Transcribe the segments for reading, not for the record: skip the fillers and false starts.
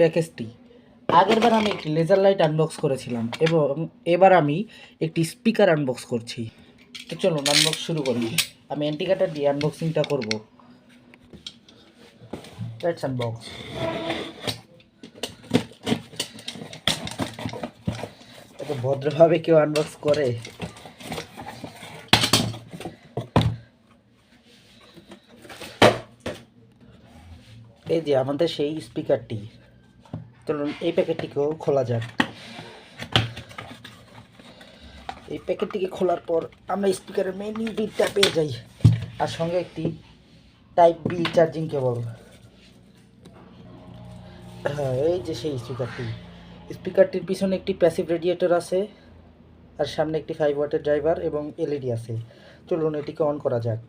প্যাকেজটি। আগেরবার আমি একটি লেজার লাইট আনবক্স করেছিলাম এবং এবার আমি একটি স্পিকার আনবক্স করছি। তো চলুন আনবক্স শুরু করি। আমি অ্যান্টি কাটার দিয়ে আনবক্সিংটা করব। Let's unbox. এত ভদ্রভাবে কেউ আনবক্স করে? এই যে আমাদের সেই স্পিকারটি। চলুন এই প্যাকেটটিকেও খোলা যাক। এই প্যাকেটটিকে খোলার পর আমরা স্পিকারের মেইন ইউনিটটা পেয়ে যাই, আর সঙ্গে একটি টাইপ বি চার্জিং কেবল। হ্যাঁ, এই যে সেই স্পিকারটির পিছনে একটি প্যাসিভ রেডিয়েটর আছে, আর সামনে একটি 5 ওয়াটের ড্রাইভার এবং এলইডি আছে। চলুন এটিকে অন করা যাক।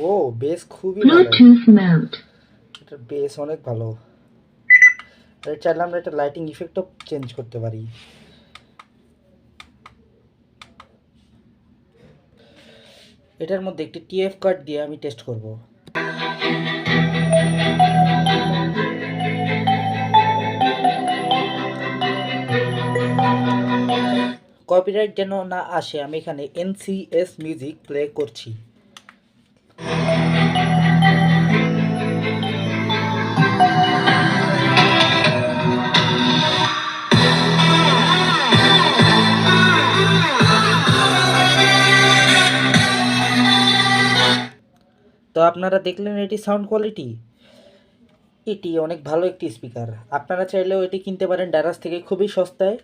ও, বেস খুবই ভালো, এটার বেস অনেক ভালো। চাইলে আমরা এটা লাইটিং ইফেক্টও চেঞ্জ করতে পারি। এটার মধ্যে একটি টিএফ কার্ড দিয়ে আমি টেস্ট করব। কপিরাইট যেন না আসে, আমি এখানে এনসিএস মিউজিক প্লে করছি। তো আপনারা দেখলেন এটি সাউন্ড কোয়ালিটি। এটি অনেক ভালো একটি স্পিকার। আপনারা চাইলেও এটি কিনতে পারেন ডারাস থেকে খুবই সস্তায়।